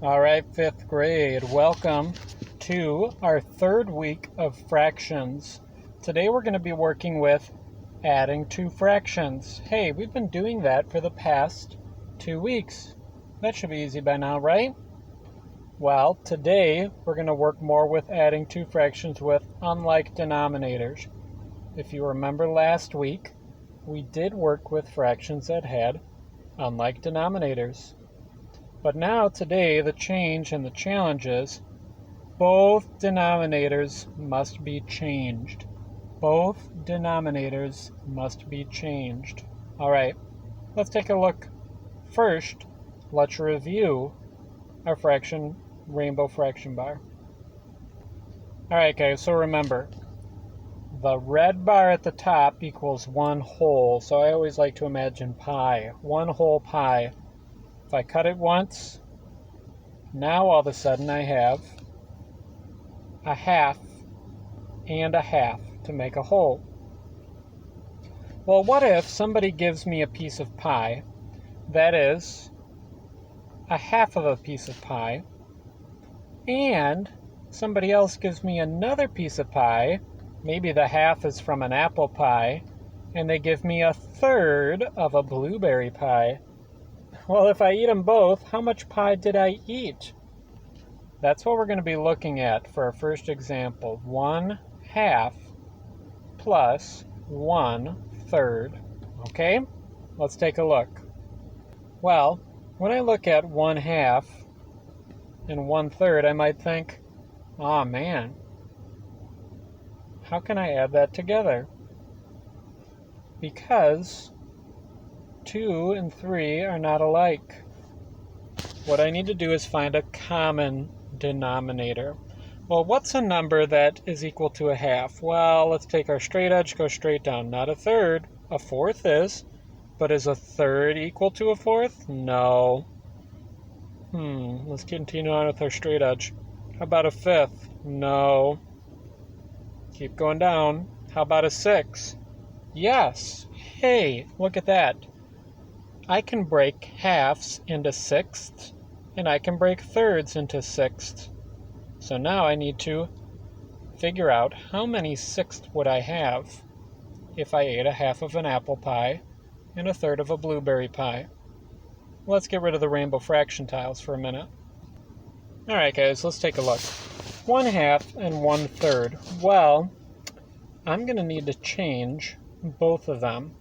All right, fifth grade, welcome to our third week of fractions. Today we're going to be working with adding two fractions. Hey, we've been doing that for the past 2 weeks. That should be easy by now, right? Well, today we're going to work more with adding two fractions with unlike denominators. If you remember last week, we did work with fractions that had unlike denominators. But now today the change and the challenge is both denominators must be changed. Both denominators must be changed. All right, let's take a look. First, let's review our rainbow fraction bar. All right, guys, so remember, the red bar at the top equals 1 whole. So I always like to imagine pi, 1 whole pi. If I cut it once, now all of a sudden I have a half and a half to make a whole. Well, what if somebody gives me a piece of pie that is a half of a piece of pie, and somebody else gives me another piece of pie, maybe the half is from an apple pie, and they give me a third of a blueberry pie? Well, if I eat them both, how much pie did I eat? That's what we're going to be looking at for our first example. 1/2 plus 1/3. Okay, let's take a look. Well, when I look at 1/2 and 1/3, I might think, oh man, how can I add that together? Because 2 and 3 are not alike. What I need to do is find a common denominator. Well, what's a number that is equal to a half? Well, let's take our straight edge, go straight down. Not a third. A fourth is. But is a third equal to a fourth? No. Let's continue on with our straight edge. How about a fifth? No. Keep going down. How about a sixth? Yes. Hey, look at that. I can break halves into sixths, and I can break thirds into sixths. So now I need to figure out how many sixths would I have if I ate a half of an apple pie and a third of a blueberry pie. Let's get rid of the rainbow fraction tiles for a minute. All right, guys, let's take a look. 1/2 and 1/3. Well, I'm going to need to change both of them.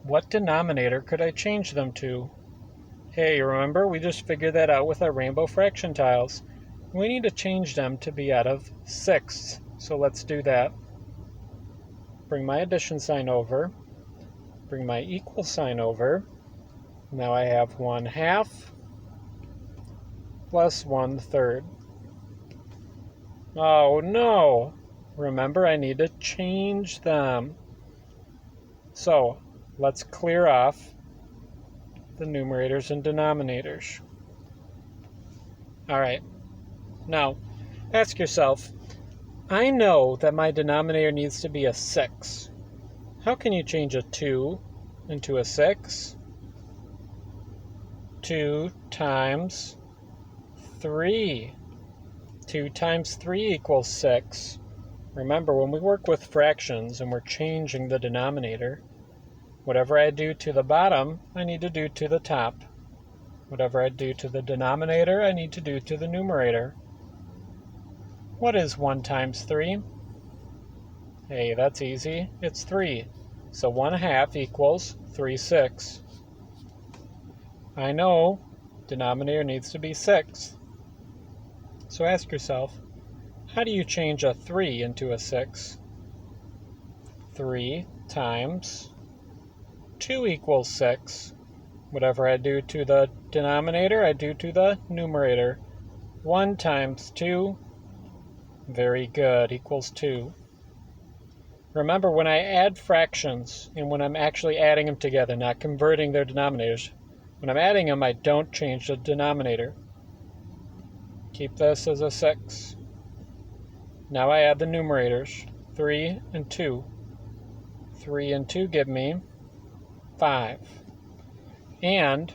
What denominator could I change them to? Hey, remember, we just figured that out with our rainbow fraction tiles. We need to change them to be out of sixths. So let's do that. Bring my addition sign over. Bring my equal sign over. Now I have 1/2 plus 1/3. Oh no! Remember, I need to change them. So let's clear off the numerators and denominators. All right, now ask yourself, I know that my denominator needs to be a 6. How can you change a 2 into a 6? 2 times 3. 2 times 3 equals 6. Remember, when we work with fractions and we're changing the denominator, whatever I do to the bottom, I need to do to the top. Whatever I do to the denominator, I need to do to the numerator. What is 1 times 3? Hey, that's easy. It's 3. So 1/2 equals 3/6. I know denominator needs to be 6. So ask yourself, how do you change a 3 into a 6? 3 times 2 equals 6. Whatever I do to the denominator, I do to the numerator. 1 times 2, very good, equals 2. Remember, when I add fractions, and when I'm actually adding them together, not converting their denominators, when I'm adding them, I don't change the denominator. Keep this as a 6. Now I add the numerators, 3 and 2. 3 and 2 give me 5. And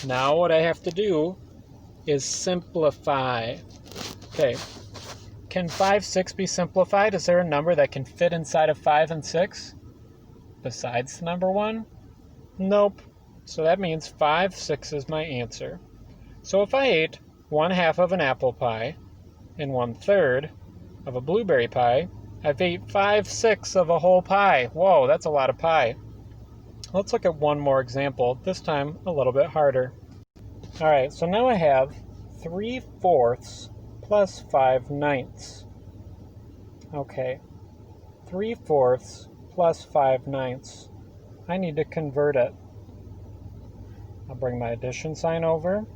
now what I have to do is simplify. Okay, can 5, 6 be simplified? Is there a number that can fit inside of 5 and 6 besides the number 1? Nope. So that means 5, 6 is my answer. So if I ate 1/2 of an apple pie and 1/3 of a blueberry pie, I've ate 5/6 of a whole pie. Whoa, that's a lot of pie. Let's look at one more example, this time a little bit harder. All right, so now I have 3/4 plus 5/9. Okay, 3/4 plus 5/9. I need to convert it. I'll bring my addition sign over,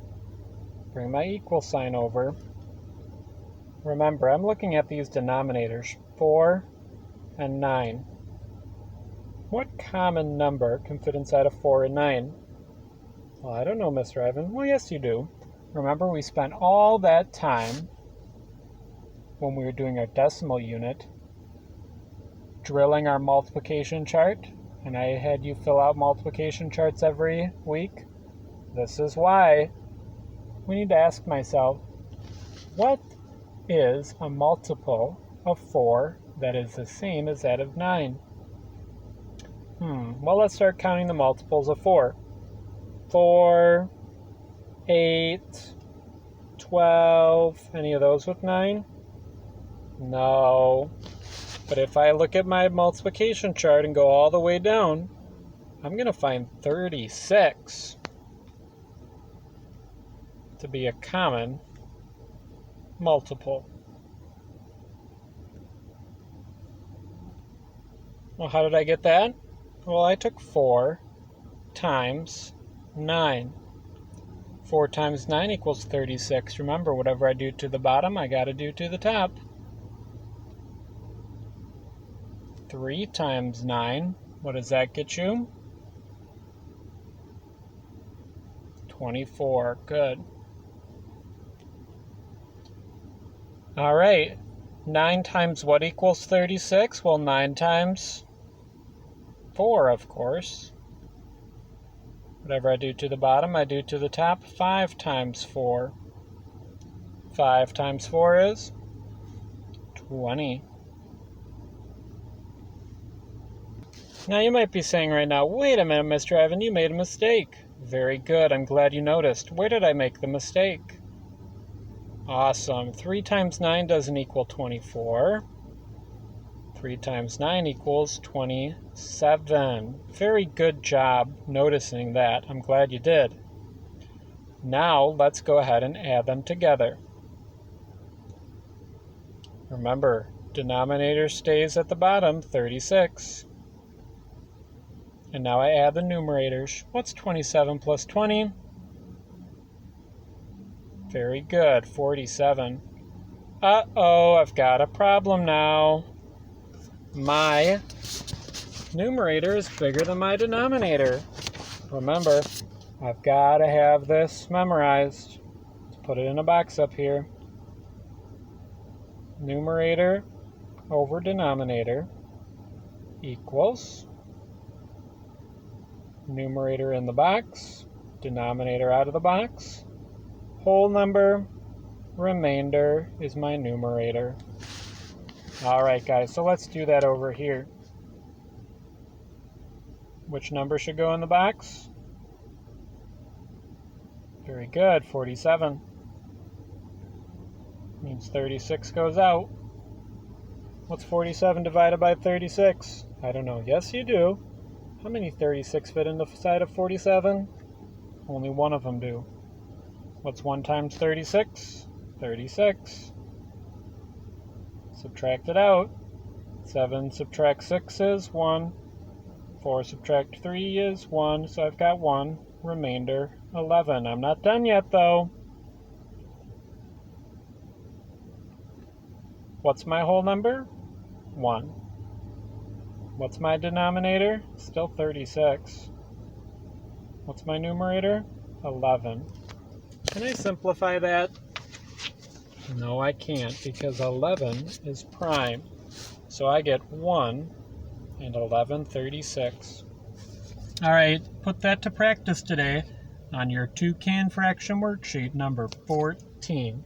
bring my equal sign over. Remember, I'm looking at these denominators, 4 and 9. What common number can fit inside of 4 and 9? Well, I don't know, Mr. Ivan. Well, yes, you do. Remember, we spent all that time when we were doing our decimal unit drilling our multiplication chart, and I had you fill out multiplication charts every week. This is why we need to ask myself, what is a multiple of 4 that is the same as that of 9? Well, let's start counting the multiples of 4. 4, 8, 12, any of those with 9? No. But if I look at my multiplication chart and go all the way down, I'm going to find 36 to be a common multiple. Well, how did I get that? Well, I took 4 times 9. 4 times 9 equals 36. Remember, whatever I do to the bottom, I got to do to the top. 3 times 9, what does that get you? 24. Good. All right. 9 times what equals 36? Well, 9 times 4, of course. Whatever I do to the bottom, I do to the top. 5 times 4. 5 times 4 is 20. Now you might be saying right now, wait a minute, Mr. Ivan, you made a mistake. Very good, I'm glad you noticed. Where did I make the mistake? Awesome. 3 times 9 doesn't equal 24. 3 times 9 equals 27. Very good job noticing that. I'm glad you did. Now let's go ahead and add them together. Remember, denominator stays at the bottom, 36. And now I add the numerators. What's 27 plus 20? Very good, 47. Uh-oh, I've got a problem now. My numerator is bigger than my denominator. Remember, I've got to have this memorized. Let's put it in a box up here. Numerator over denominator equals numerator in the box, denominator out of the box, whole number, remainder is my numerator. Alright guys, so let's do that over here. Which number should go in the box? Very good, 47. Means 36 goes out. What's 47 divided by 36? I don't know. Yes, you do. How many 36 fit in the side of 47? Only one of them do. What's 1 times 36? 36. Subtract it out. 7 subtract 6 is 1. 4 subtract 3 is 1, so I've got 1. Remainder, 11. I'm not done yet, though. What's my whole number? 1. What's my denominator? Still 36. What's my numerator? 11. Can I simplify that? No, I can't, because 11 is prime. So I get 1 and 11/36. All right, put that to practice today on your toucan fraction worksheet number 14.